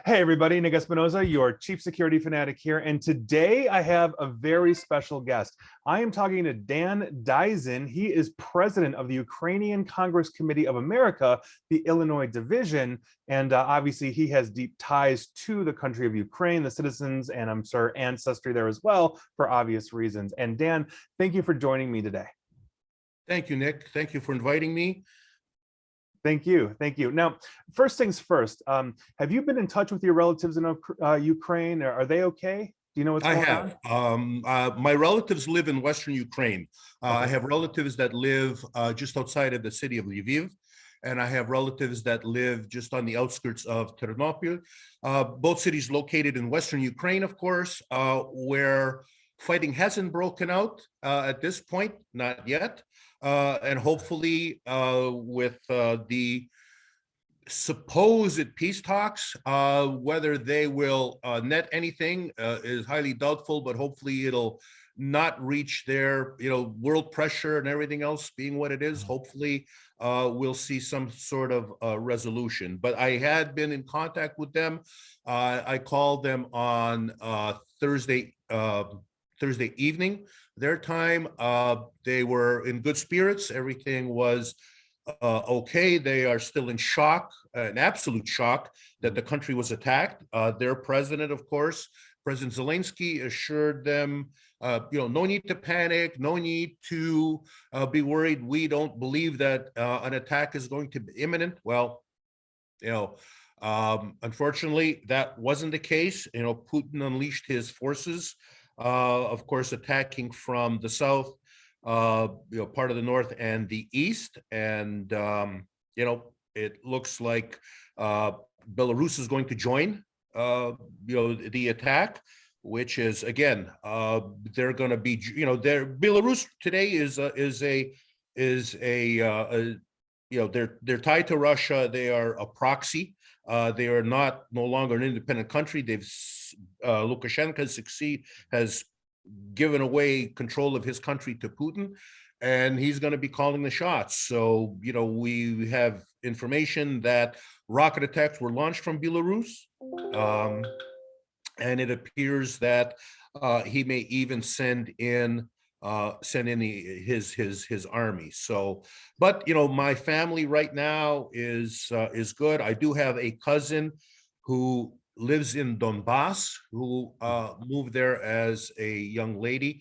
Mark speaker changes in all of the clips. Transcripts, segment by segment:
Speaker 1: Hey everybody, Nick Espinoza, your chief security fanatic here. And today I have a very special guest. I am talking to Dan Diaczun. He is president of the Ukrainian Congress Committee of America, the Illinois division. And obviously he has deep ties to the country of Ukraine, the citizens, and I'm sure ancestry there as well for obvious reasons. And Dan, thank you for joining me today.
Speaker 2: Thank you, Nick. Thank you for inviting me.
Speaker 1: Thank you. Thank you. Now, first things first, have you been in touch with your relatives in Ukraine? Are they okay? Do you know what's going on?
Speaker 2: I have. My relatives live in Western Ukraine.
Speaker 1: Okay.
Speaker 2: I have relatives that live just outside of the city of Lviv, and I have relatives that live just on the outskirts of Ternopil. Both cities located in Western Ukraine, of course, where fighting hasn't broken out at this point, not yet. And hopefully with the supposed peace talks, whether they will net anything is highly doubtful, but hopefully it'll not reach their, world pressure and everything else being what it is. Hopefully we'll see some sort of resolution. But I had been in contact with them. I called them on Thursday evening, their time. They were in good spirits. Everything was okay. They are still in shock, an absolute shock that the country was attacked. Their president, of course, President Zelensky, assured them, no need to panic, no need to be worried. We don't believe that an attack is going to be imminent. Well, unfortunately, that wasn't the case. Putin unleashed his forces, of course, attacking from the south, part of the north and the east. And, it looks like Belarus is going to join, the attack, which is, again, they're going to be, Belarus today they're tied to Russia. They are a proxy. They are no longer an independent country. Lukashenko has given away control of his country to Putin, and he's going to be calling the shots. So, we have information that rocket attacks were launched from Belarus, and it appears that he may even send in his army. So, but my family right now is good. I do have a cousin who lives in Donbass, who moved there as a young lady.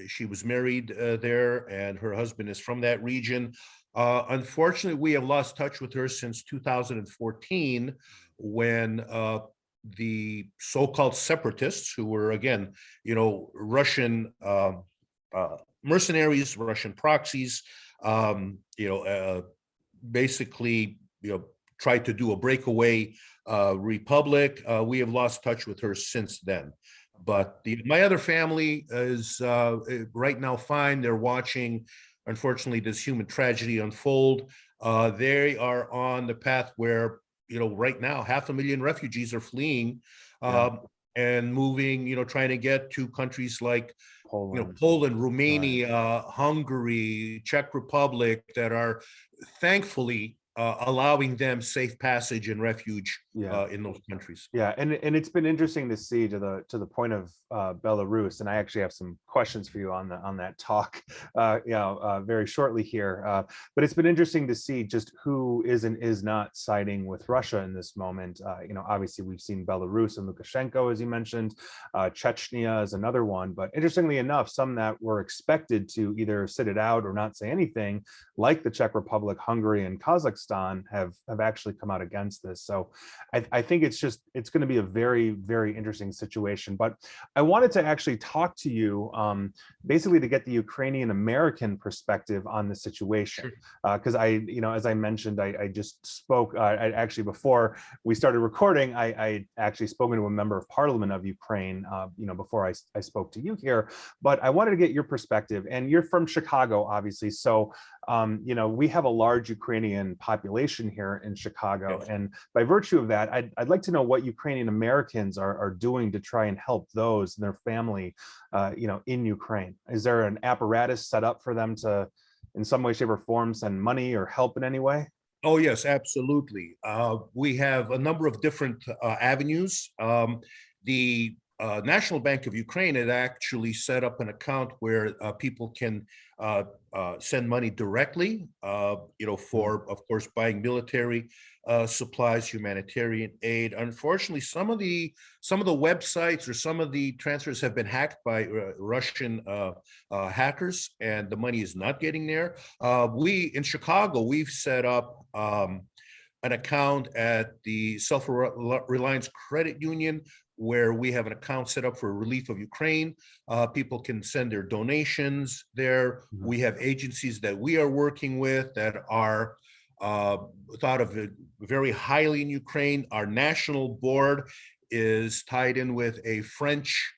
Speaker 2: She was married there, and her husband is from that region. Unfortunately, we have lost touch with her since 2014, when the so-called separatists, who were, again, Russian mercenaries, Russian proxies, basically, tried to do a breakaway republic. We have lost touch with her since then. But my other family is right now fine. They're watching, unfortunately, this human tragedy unfold. They are on the path where, right now, 500,000 refugees are fleeing and moving, trying to get to countries like Poland, Romania, Hungary, Czech Republic, that are thankfully allowing them safe passage and refuge in those countries.
Speaker 1: Yeah, and it's been interesting to see to the point of Belarus, and I actually have some questions for you on that talk, very shortly here. But it's been interesting to see just who is and is not siding with Russia in this moment. Obviously we've seen Belarus and Lukashenko, as you mentioned. Chechnya is another one, but interestingly enough, some that were expected to either sit it out or not say anything, like the Czech Republic, Hungary, and Kazakhstan, have actually come out against this. So I think it's going to be a very, very interesting situation. But I wanted to actually talk to you basically to get the Ukrainian American perspective on the situation. Because as I mentioned, I just spoke, I actually, before we started recording, I actually spoken to a member of parliament of Ukraine, before I spoke to you here. But I wanted to get your perspective, and you're from Chicago, obviously. So, we have a large Ukrainian population here in Chicago.
Speaker 2: Yes.
Speaker 1: And by virtue of that, I'd like to know what Ukrainian Americans are doing to try and help those and their family, in Ukraine. Is there an apparatus set up for them to, in some way, shape, or form, send money or help in any way?
Speaker 2: Oh, yes, absolutely. We have a number of different avenues. The National Bank of Ukraine had actually set up an account where people can send money directly, for, of course, buying military supplies, humanitarian aid. Unfortunately, some of the websites or some of the transfers have been hacked by Russian hackers, and the money is not getting there. We in Chicago, we've set up an account at the Self-Reliance Credit Union, where we have an account set up for relief of Ukraine. People can send their donations there.
Speaker 1: Mhm.
Speaker 2: We have agencies that we are working with that are thought of very highly in Ukraine. Our national board is tied in with a French,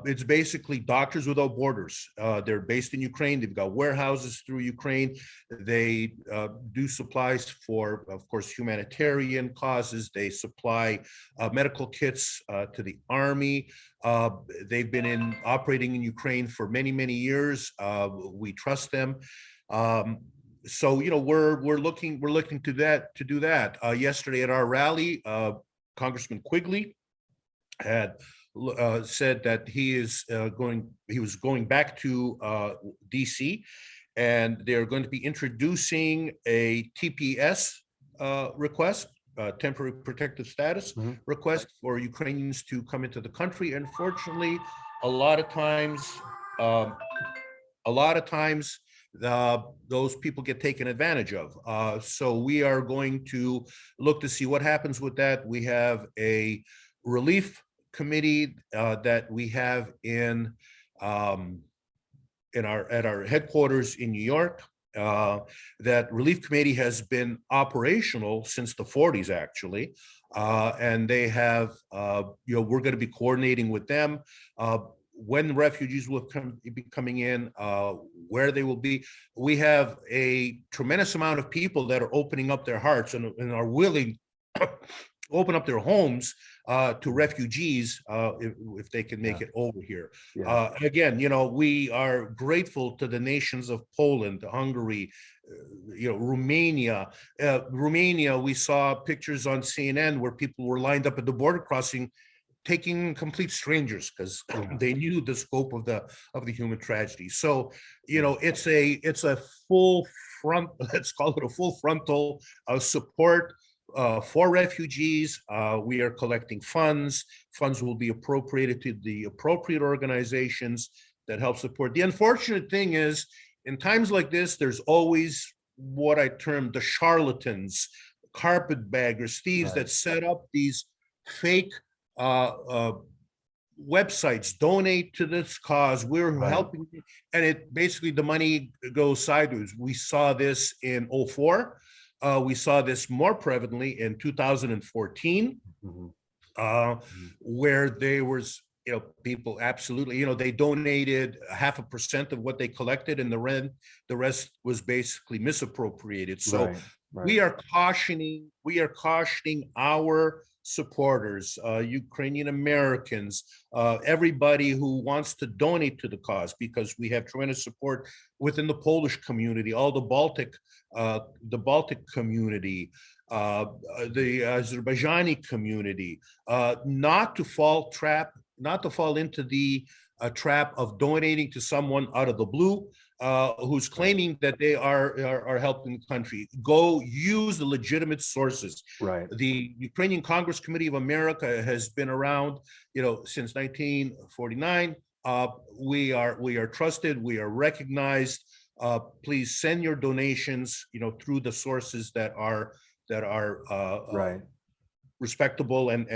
Speaker 2: it's basically Doctors Without Borders. They're based in Ukraine. They've got warehouses through Ukraine. They do supplies for, of course, humanitarian causes. They supply medical kits to the army. They've been operating in Ukraine for many, many years. We trust them. So we're looking to do that. Yesterday at our rally, Congressman Quigley had said that he was going back to DC, and they're going to be introducing a TPS request, temporary protective status request for Ukrainians to come into the country. Unfortunately, a lot of times those people get taken advantage of. So we are going to look to see what happens with that. We have a relief committee that we have at our headquarters in New York. That relief committee has been operational since the 40s, actually, and they have, we're going to be coordinating with them when refugees will be coming in, where they will be. We have a tremendous amount of people that are opening up their hearts and are willing open up their homes to refugees if they can make it over here.
Speaker 1: Yeah.
Speaker 2: Again, we are grateful to the nations of Poland, Hungary, Romania. Romania, we saw pictures on CNN where people were lined up at the border crossing, taking complete strangers because they knew the scope of the human tragedy. So, it's a full front, let's call it a full frontal support for refugees. We are collecting funds. Funds will be appropriated to the appropriate organizations that help support. The unfortunate thing is, in times like this, there's always what I term the charlatans, carpetbaggers, thieves that set up these fake websites. Donate to this cause. We're helping, and it basically the money goes sideways. We saw this in 2004. We saw this more prevalently in 2014, where there was, people absolutely, they donated 0.5% of what they collected, and the rest was basically misappropriated. So we are cautioning our supporters, Ukrainian Americans, everybody who wants to donate to the cause, because we have tremendous support within the Polish community, all the Baltic community, the Azerbaijani community, not to fall into the trap of donating to someone out of the blue who's claiming that they are helping the country. Go use the legitimate sources. The Ukrainian Congress Committee of America has been around, since 1949. We are trusted. We are recognized. Please send your donations, through the sources that are respectable and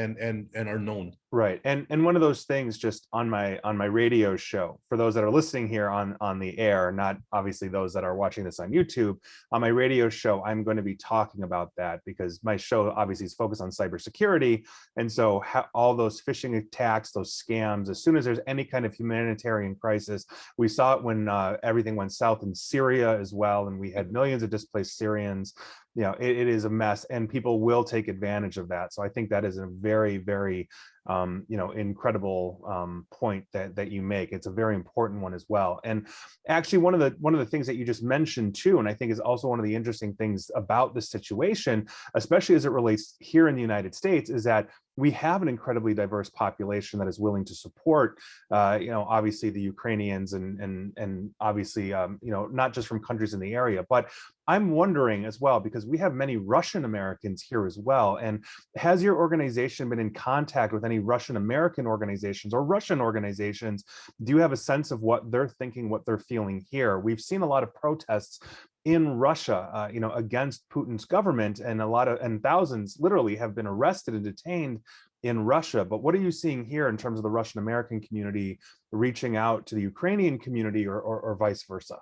Speaker 2: are known.
Speaker 1: Right. And one of those things, just on my radio show, for those that are listening here on the air, not obviously those that are watching this on YouTube, on my radio show, I'm going to be talking about that, because my show obviously is focused on cybersecurity. And so all those phishing attacks, those scams, as soon as there's any kind of humanitarian crisis, we saw it when everything went south in Syria as well, and we had millions of displaced Syrians. It is a mess, and people will take advantage of that. So I think that is a very, very incredible point that you make. It's a very important one as well. And actually, one of the things that you just mentioned too, and I think is also one of the interesting things about this situation, especially as it relates here in the United States, is that we have an incredibly diverse population that is willing to support, obviously the Ukrainians and obviously, not just from countries in the area, but I'm wondering as well, because we have many Russian Americans here as well. And has your organization been in contact with any Russian American organizations or Russian organizations? Do you have a sense of what they're thinking, what they're feeling here? We've seen a lot of protests in Russia, against Putin's government, and thousands literally have been arrested and detained in Russia. But what are you seeing here in terms of the Russian American community reaching out to the Ukrainian community, or vice versa?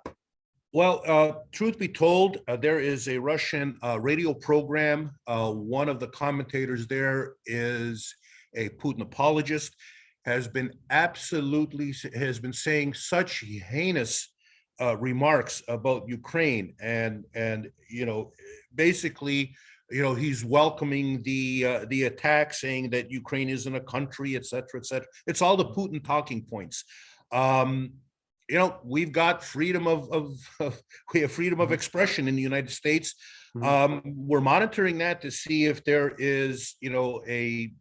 Speaker 2: Well, truth be told, there is a Russian radio program. One of the commentators there is a Putin apologist, has been saying such heinous remarks about Ukraine, and basically, he's welcoming the attack, saying that Ukraine isn't a country, et cetera, et cetera. It's all the Putin talking points. We've got freedom we have freedom of expression in the United States. We're monitoring that to see if there is, any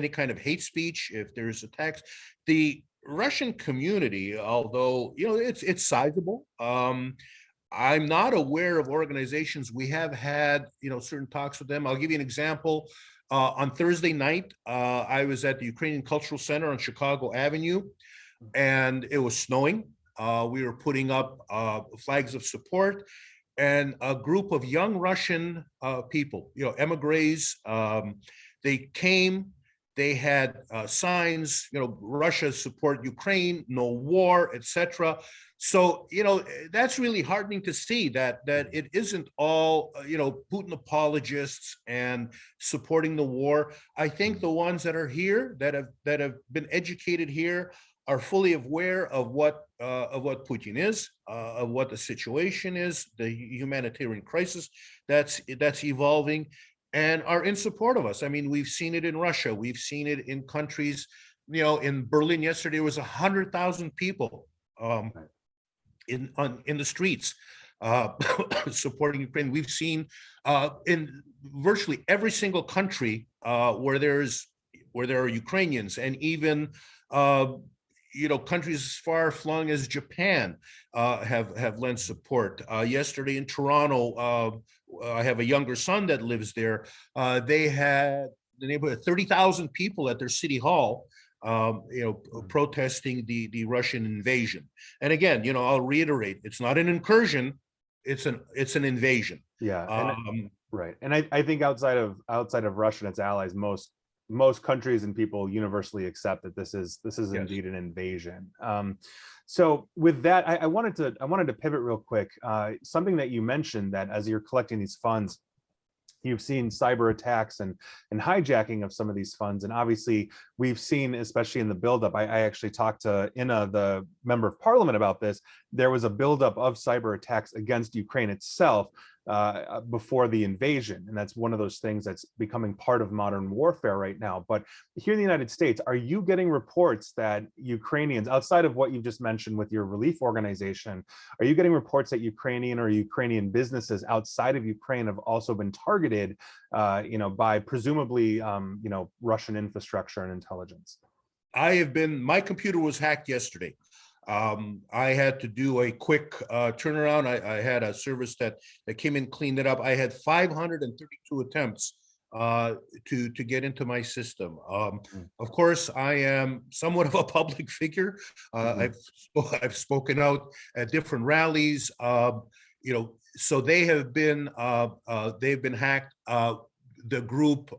Speaker 2: kind of hate speech, if there's attacks. The Russian community, although, it's sizable. I'm not aware of organizations. We have had, certain talks with them. I'll give you an example. On Thursday night, I was at the Ukrainian Cultural Center on Chicago Avenue, and it was snowing. We were putting up flags of support, and a group of young Russian people, emigres, they came. They had signs, Russia support Ukraine, no war, etc. So, that's really heartening to see that it isn't all, Putin apologists and supporting the war. I think the ones that are here, that have been educated here, are fully aware of what Putin is, of what the situation is, the humanitarian crisis that's evolving, and are in support of us. I mean, we've seen it in Russia. We've seen it in countries, in Berlin yesterday was 100,000 people in the streets supporting Ukraine. We've seen in virtually every single country where there are Ukrainians, and even countries as far flung as Japan have lent support. Yesterday in Toronto, I have a younger son that lives there. They had the neighborhood 30,000 people at their city hall, protesting the Russian invasion. And again, I'll reiterate, it's not an incursion, it's an invasion.
Speaker 1: Yeah, right. And I think outside of Russia and its allies, most countries and people universally accept that this is yes, indeed an invasion. So with that, I wanted to pivot real quick. Something that you mentioned, that as you're collecting these funds, you've seen cyber attacks and hijacking of some of these funds. And obviously we've seen, especially in the buildup, I actually talked to Inna, the member of parliament, about this. There was a buildup of cyber attacks against Ukraine itself before the invasion. And that's one of those things that's becoming part of modern warfare right now. But here in the United States, are you getting reports that Ukrainians, outside of what you've just mentioned with your relief organization, are you getting reports that Ukrainian businesses outside of Ukraine have also been targeted, by presumably, Russian infrastructure and intelligence?
Speaker 2: My computer was hacked yesterday. I had to do a quick turnaround. I had a service that came in, cleaned it up. I had 532 attempts to get into my system. Of course, I am somewhat of a public figure. I've spoken out at different rallies. So they've been hacked. The group,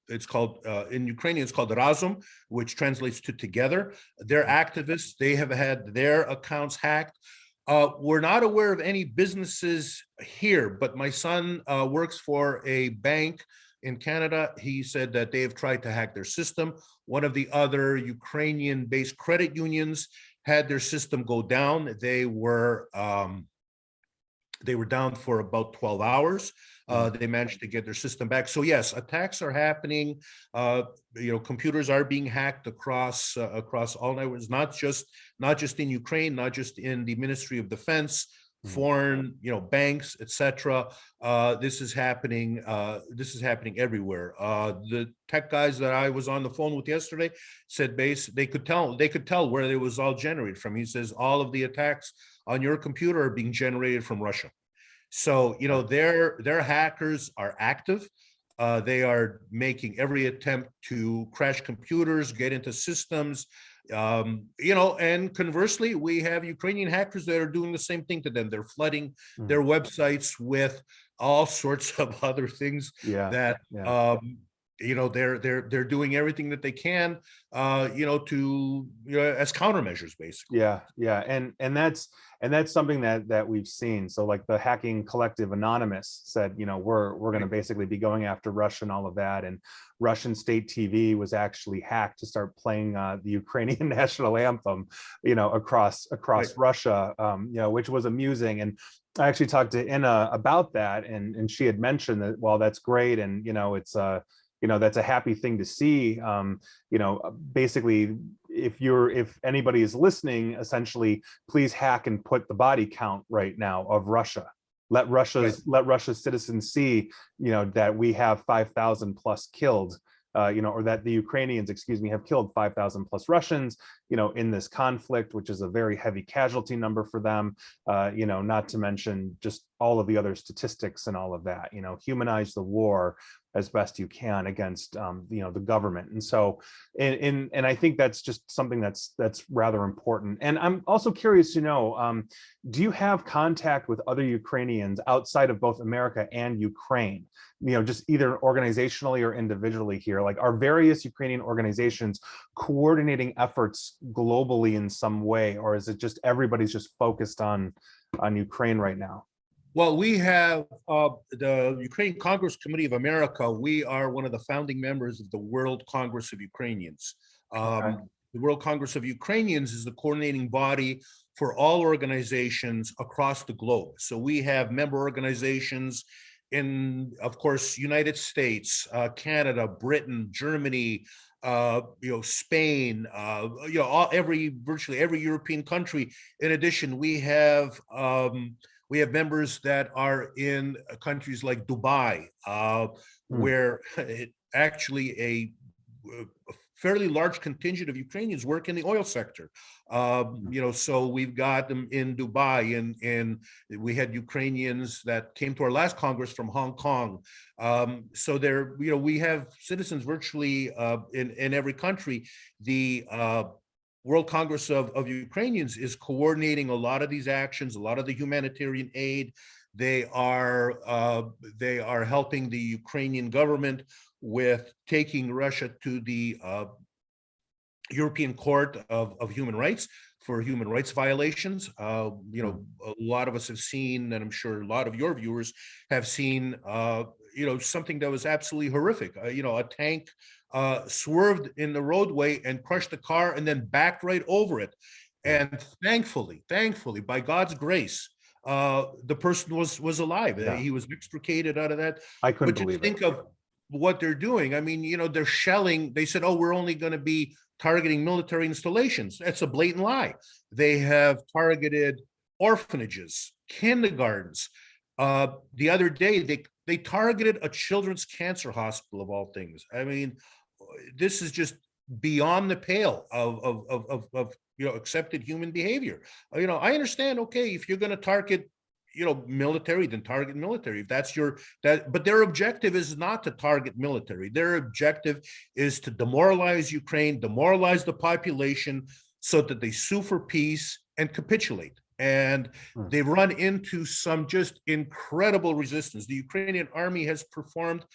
Speaker 2: it's called, in Ukrainian, it's called Razum, which translates to together. They're activists. They have had their accounts hacked. We're not aware of any businesses here, but my son works for a bank in Canada. He said that they have tried to hack their system. One of the other Ukrainian-based credit unions had their system go down. They were They were down for about 12 hours. They managed to get their system back. So yes, attacks are happening. Computers are being hacked across all networks, not just in Ukraine, not just in the Ministry of Defense, foreign, banks, etc. This is happening. This is happening everywhere. The tech guys that I was on the phone with yesterday said they could tell where it was all generated from. He says all of the attacks on your computer are being generated from Russia. So, their hackers are active. They are making every attempt to crash computers, get into systems, and conversely, we have Ukrainian hackers that are doing the same thing to them. They're flooding their websites with all sorts of other things that, they're doing everything that they can, as countermeasures, basically.
Speaker 1: And that's something that we've seen. So like the hacking collective Anonymous said, we're going to basically be going after Russia and all of that. And Russian state TV was actually hacked to start playing the Ukrainian national anthem, across Russia, which was amusing. And I actually talked to Inna about that, and she had mentioned that, well, that's great, and it's that's a happy thing to see. Basically, if anybody is listening, essentially, please hack and put the body count right now of Russia. Let Russia's citizens see, that we have 5,000 plus killed, or that the Ukrainians, have killed 5,000 plus Russians, in this conflict, which is a very heavy casualty number for them, not to mention just all of the other statistics and all of that, humanize the war as best you can against, the government. And so, and I think that's just something that's rather important. And I'm also curious to know, do you have contact with other Ukrainians outside of both America and Ukraine? Just either organizationally or individually here, like are various Ukrainian organizations coordinating efforts globally in some way, or is it just everybody's just focused on Ukraine right now?
Speaker 2: Well, we have the Ukraine Congress Committee of America. We are one of the founding members of the World Congress of Ukrainians. The World Congress of Ukrainians is the coordinating body for all organizations across the globe. So we have member organizations in, of course, United States, Canada, Britain, Germany, Spain, virtually every European country. In addition, we have members that are in countries like Dubai, where actually a fairly large contingent of Ukrainians work in the oil sector. So we've got them in Dubai, and we had Ukrainians that came to our last Congress from Hong Kong. So there, we have citizens virtually in every country. The World Congress of Ukrainians is coordinating a lot of these actions, a lot of the humanitarian aid. They are helping the Ukrainian government with taking Russia to the European Court of Human Rights for human rights violations. A lot of us have seen, and I'm sure a lot of your viewers have seen, something that was absolutely horrific. A tank swerved in the roadway and crushed the car and then backed right over it. And thankfully, by God's grace, the person was alive. He was extricated out of that.
Speaker 1: I couldn't believe it.
Speaker 2: Think of what they're doing. I mean, they're shelling. They said, oh, we're only going to be targeting military installations. That's a blatant lie. They have targeted orphanages, kindergartens. The other day, they targeted a children's cancer hospital, of all things. I mean, this is just beyond the pale of accepted human behavior. I understand, okay, if you're going to target military, then target military. If that's but their objective is not to target military. Their objective is to demoralize Ukraine, demoralize the population so that they sue for peace and capitulate. And they've run into some just incredible resistance. The Ukrainian army has performed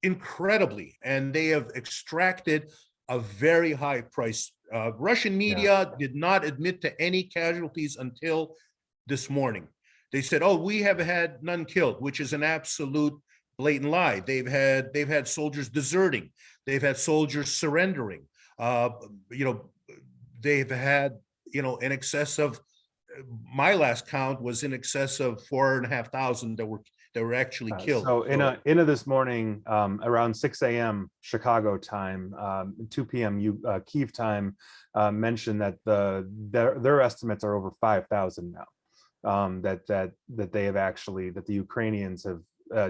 Speaker 2: incredibly, and they have extracted a very high price. Russian media did not admit to any casualties until this morning. They said, "Oh, we have had none killed," which is an absolute blatant lie. They've had soldiers deserting. They've had soldiers surrendering. They've had in excess of my last count was in excess of 4,500 that were actually killed.
Speaker 1: So in a this morning, around 6 a.m. Chicago time, 2 p.m. Kyiv time, mentioned that their estimates are over 5,000 now. That they have actually, that the Ukrainians have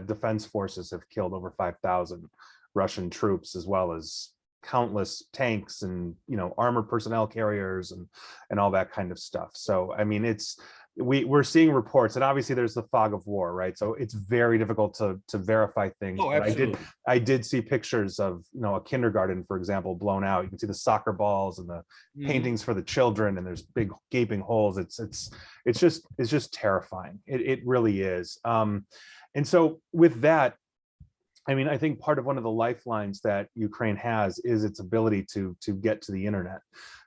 Speaker 1: defense forces have killed over 5,000 Russian troops, as well as countless tanks and armored personnel carriers and all that kind of stuff. So I mean, we're seeing reports, and obviously there's the fog of war, right? So it's very difficult to verify things.
Speaker 2: Oh, absolutely.
Speaker 1: I did see pictures of a kindergarten, for example, blown out. You can see the soccer balls and the paintings for the children, and there's big gaping holes. It's just terrifying. It really is. And so with that, I mean, I think part of one of the lifelines that Ukraine has is its ability to get to the internet.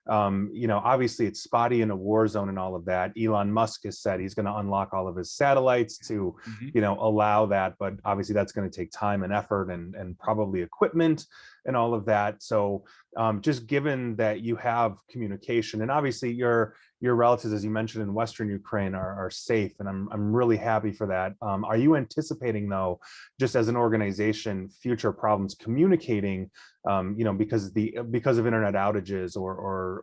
Speaker 1: Obviously it's spotty in a war zone and all of that. Elon Musk has said he's going to unlock all of his satellites to, allow that, but obviously that's going to take time and effort and probably equipment and all of that. So just given that you have communication, and obviously your relatives, as you mentioned, in Western Ukraine are safe, and I'm really happy for that. Are you anticipating, though, just as an organization, future problems communicating, because of internet outages, or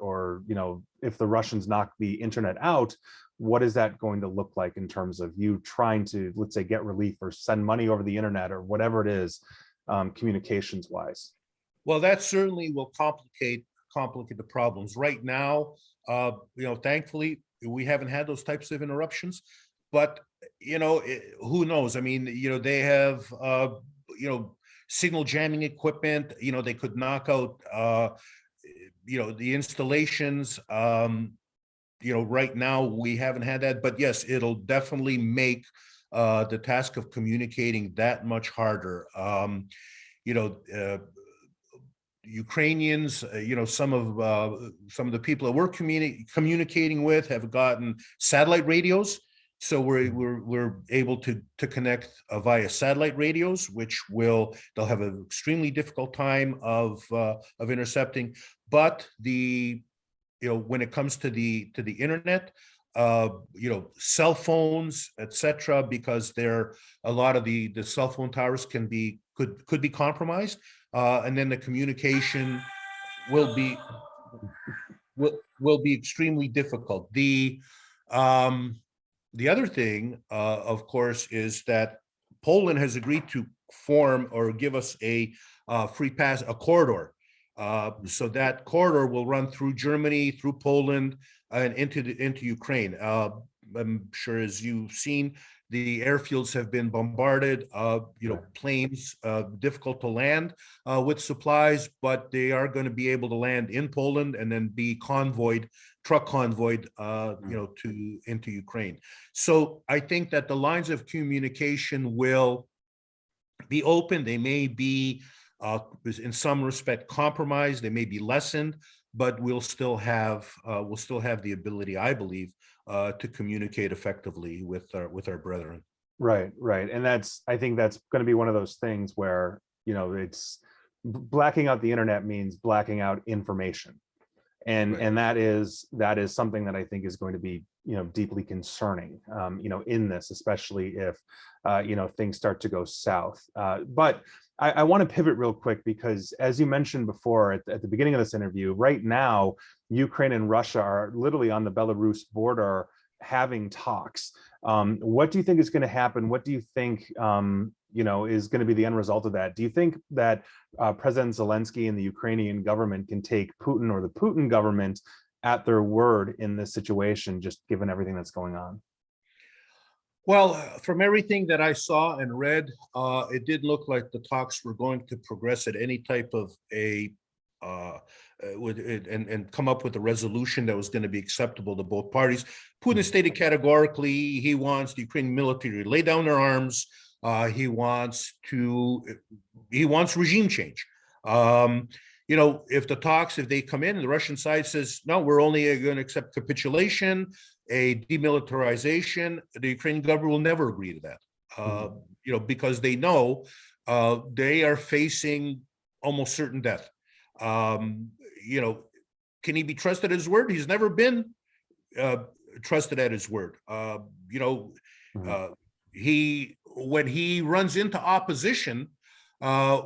Speaker 1: if the Russians knock the internet out, what is that going to look like in terms of you trying to, let's say, get relief or send money over the internet or whatever it is, communications wise?
Speaker 2: Well, that certainly will complicate the problems. Right now, thankfully, we haven't had those types of interruptions, but who knows? I mean, they have signal jamming equipment. They could knock out the installations. Right now we haven't had that, but yes, it'll definitely make the task of communicating that much harder. Ukrainians, some of the people that we're communicating with have gotten satellite radios, so we're able to connect via satellite radios, which they'll have an extremely difficult time of intercepting. But when it comes to the internet, cell phones, etc., because a lot of the cell phone towers could be compromised, and then the communication will be extremely difficult. The other thing, of course, is that Poland has agreed to form or give us a free pass, a corridor. So that corridor will run through Germany, through Poland, and into Ukraine. I'm sure, as you've seen, the airfields have been bombarded. Planes difficult to land with supplies, but they are going to be able to land in Poland and then be truck convoyed, into Ukraine. So I think that the lines of communication will be open. They may be, in some respect, compromised. They may be lessened, but we'll still have the ability, I believe, to communicate effectively with our brethren.
Speaker 1: Right. And I think that's going to be one of those things where, it's blacking out the internet means blacking out information. And that is something that I think is going to be, deeply concerning, in this, especially if, things start to go south. But I want to pivot real quick, because as you mentioned before at the beginning of this interview, right now, Ukraine and Russia are literally on the Belarus border having talks. What do you think is going to happen? What do you think, is going to be the end result of that? Do you think that President Zelensky and the Ukrainian government can take Putin or the Putin government at their word in this situation, just given everything that's going on?
Speaker 2: Well, from everything that I saw and read, it did look like the talks were going to progress at any type of and come up with a resolution that was going to be acceptable to both parties. Putin stated categorically he wants the Ukrainian military to lay down their arms. He wants regime change. If the talks, if they come in and the Russian side says, no, we're only going to accept capitulation, a demilitarization, the Ukrainian government will never agree to that, because they know they are facing almost certain death. Can he be trusted at his word? He's never been, trusted at his word. You know,
Speaker 1: Mhm.
Speaker 2: when he runs into opposition,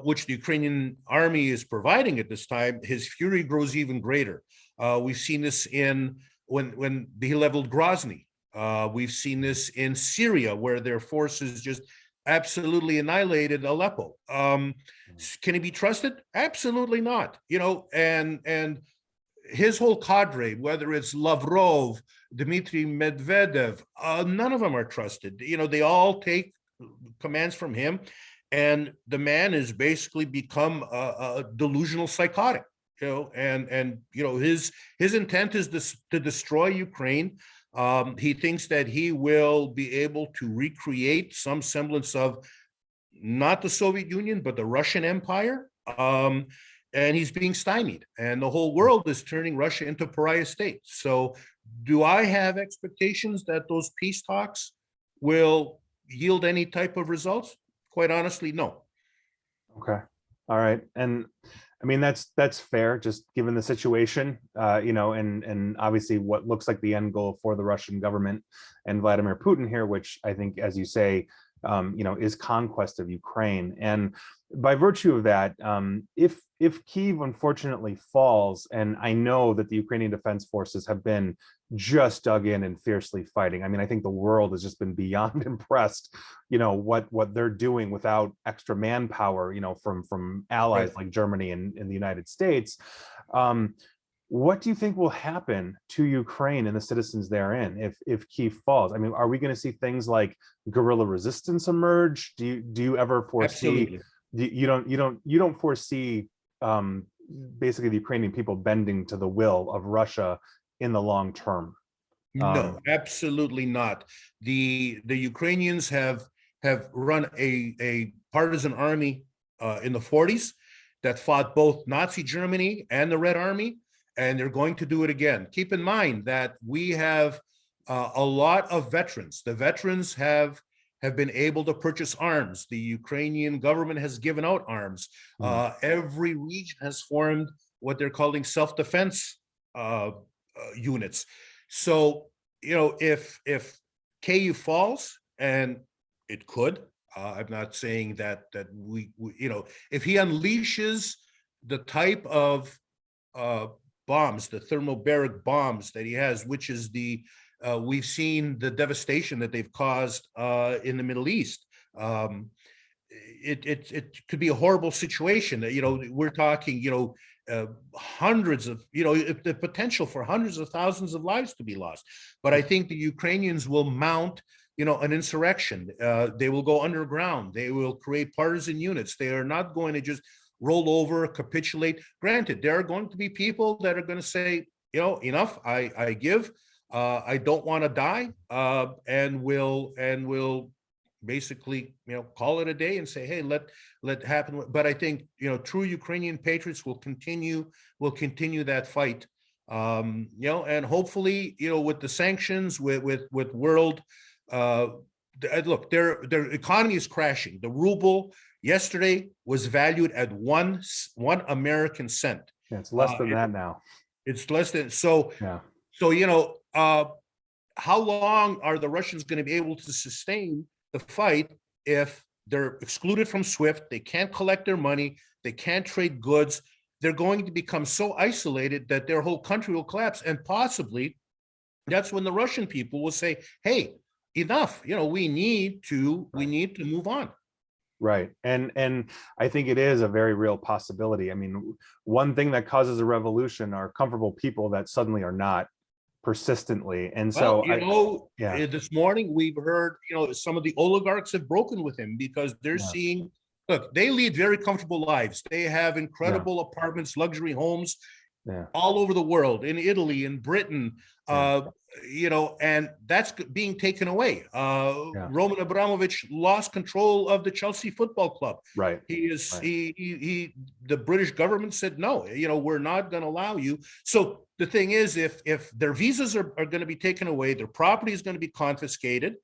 Speaker 2: which the Ukrainian army is providing at this time, his fury grows even greater. We've seen this in when he leveled Grozny. We've seen this in Syria, where their forces just absolutely annihilated Aleppo. Can he be trusted? Absolutely not. You know, and his whole cadre, whether it's Lavrov, Dmitry Medvedev, none of them are trusted. You know, they all take commands from him, and the man has basically become a delusional psychotic. You know, and you know, his intent is to destroy Ukraine. He thinks that he will be able to recreate some semblance of not the Soviet Union, but the Russian Empire. And he's being stymied, and the whole world is turning Russia into pariah state. So, do I have expectations that those peace talks will yield any type of results? Quite honestly, no.
Speaker 1: Okay. All right. And I mean, that's fair, just given the situation, you know, and obviously what looks like the end goal for the Russian government and Vladimir Putin here, which I think, as you say, you know, is conquest of Ukraine. And by virtue of that, if Kyiv unfortunately falls, and I know that the Ukrainian Defense Forces have been just dug in and fiercely fighting. I mean, I think the world has just been beyond impressed, you know, what they're doing without extra manpower, you know, from allies
Speaker 2: Right.
Speaker 1: like Germany and the United States. What do you think will happen to Ukraine and the citizens therein if Kyiv falls? I mean, are we going to see things like guerrilla resistance emerge? Do you ever foresee?
Speaker 2: Absolutely.
Speaker 1: You don't foresee basically the Ukrainian people bending to the will of Russia in the long term?
Speaker 2: No, absolutely not. The Ukrainians have run a partisan army in the 40s that fought both Nazi Germany and the Red Army, and they're going to do it again. Keep in mind that we have a lot of veterans. The veterans have been able to purchase arms. The Ukrainian government has given out arms. Every region has formed what they're calling self-defense units. So, you know, if KU falls, and it could, I'm not saying that we, you know, if he unleashes the type of bombs, the thermobaric bombs that he has, which is the we've seen the devastation that they've caused in the Middle East. It could be a horrible situation. You know, we're talking, you know, hundreds of, you know, the potential for hundreds of thousands of lives to be lost. But I think the Ukrainians will mount, you know, an insurrection. They will go underground. They will create partisan units. They are not going to just roll over, capitulate. Granted, there are going to be people that are going to say, you know, enough. I give. I don't want to die, and will basically, you know, call it a day and say, hey, let happen. But I think, you know, true Ukrainian patriots will continue that fight. You know, and hopefully, you know, with the sanctions, with world, look, their economy is crashing. The ruble yesterday was valued at one American cent.
Speaker 1: Yeah, it's less than that now.
Speaker 2: It's less than so.
Speaker 1: Yeah.
Speaker 2: So, you know, how long are the Russians going to be able to sustain the fight if they're excluded from SWIFT? They can't collect their money. They can't trade goods. They're going to become so isolated that their whole country will collapse. And possibly that's when the Russian people will say, hey, enough. You know, we need to move on.
Speaker 1: Right. And I think it is a very real possibility. I mean, one thing that causes a revolution are comfortable people that suddenly are not persistently. And
Speaker 2: Well,
Speaker 1: so
Speaker 2: you know,
Speaker 1: yeah,
Speaker 2: this morning we've heard, you know, some of the oligarchs have broken with him because they're
Speaker 1: yeah,
Speaker 2: seeing, look, they lead very comfortable lives. They have
Speaker 1: yeah,
Speaker 2: incredible apartments, luxury homes
Speaker 1: yeah,
Speaker 2: all over the world, in Italy, in Britain,
Speaker 1: yeah,
Speaker 2: you know, and that's being taken away.
Speaker 1: yeah.
Speaker 2: Roman Abramovich lost control of the Chelsea Football Club.
Speaker 1: Right.
Speaker 2: He is
Speaker 1: Right.
Speaker 2: the British government said no, you know, we're not going to allow you. So the thing is, if their visas are going to be taken away, their property is going to be confiscated,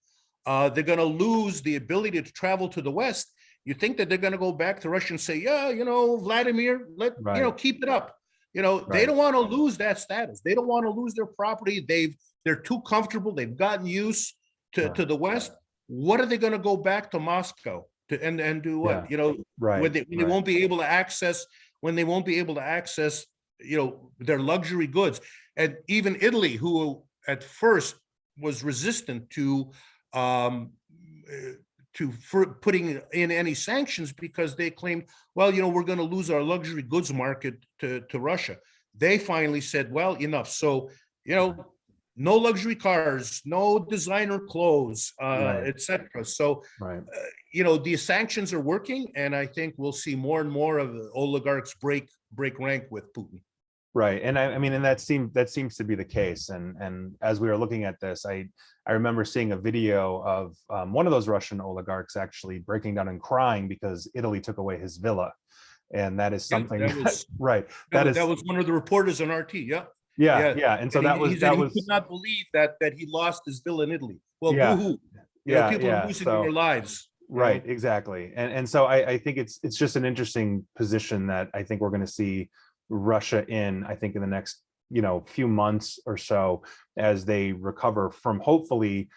Speaker 2: they're going to lose the ability to travel to the West. You think that they're going to go back to Russia and say, yeah, you know, Vladimir, you know,
Speaker 1: Right.
Speaker 2: keep it up. You know, they
Speaker 1: Right.
Speaker 2: don't want to lose that status. They don't want to lose their property. They've They're too comfortable. They've gotten used to
Speaker 1: Right.
Speaker 2: the West. What are they going to go back to Moscow to and do what?
Speaker 1: Yeah.
Speaker 2: You know,
Speaker 1: Right.
Speaker 2: when they
Speaker 1: Right.
Speaker 2: won't be able to access their luxury goods. And even Italy, who at first was resistant um, for putting in any sanctions because they claimed, well, we're going to lose our luxury goods market to Russia. They finally said, well, enough. So, no luxury cars, no designer clothes,
Speaker 1: Right.
Speaker 2: etc. So,
Speaker 1: Right.
Speaker 2: these sanctions are working, and I think we'll see more and more of the oligarchs break rank with Putin.
Speaker 1: Right. And I mean, and that seems to be the case. And as we were looking at this, I remember seeing a video of one of those Russian oligarchs actually breaking down and crying because Italy took away his villa. And that is something right.
Speaker 2: That was one of the reporters on RT. Yeah.
Speaker 1: Yeah. Yeah. And so
Speaker 2: and
Speaker 1: that
Speaker 2: he
Speaker 1: was
Speaker 2: said he could not believe that he lost his villa in Italy. Well,
Speaker 1: yeah.
Speaker 2: boo-hoo.
Speaker 1: Yeah.
Speaker 2: People are losing their lives.
Speaker 1: Right, exactly. And so I think it's just an interesting position that I think we're going to see Russia in, I think in the next, few months or so, as they recover from hopefully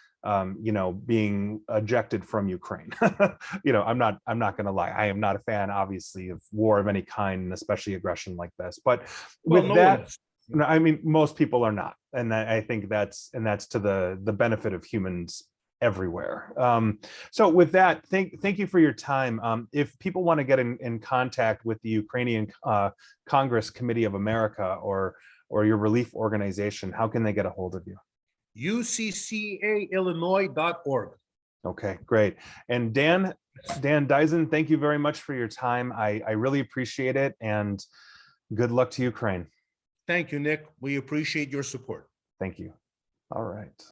Speaker 1: being ejected from Ukraine. I'm not going to lie. I am not a fan, obviously, of war of any kind, and especially aggression like this. But with that, I mean, most people are not. And I think that's to the benefit of humans everywhere. So with that, thank you for your time. If people want to get in contact with the Ukrainian Congress Committee of America or your relief organization, how can they get a hold of you?
Speaker 2: UCCAIllinois.org.
Speaker 1: Okay, great. And Dan Diaczun, thank you very much for your time. I really appreciate it, and good luck to Ukraine.
Speaker 2: Thank you, Nick. We appreciate your support.
Speaker 1: Thank you. All right.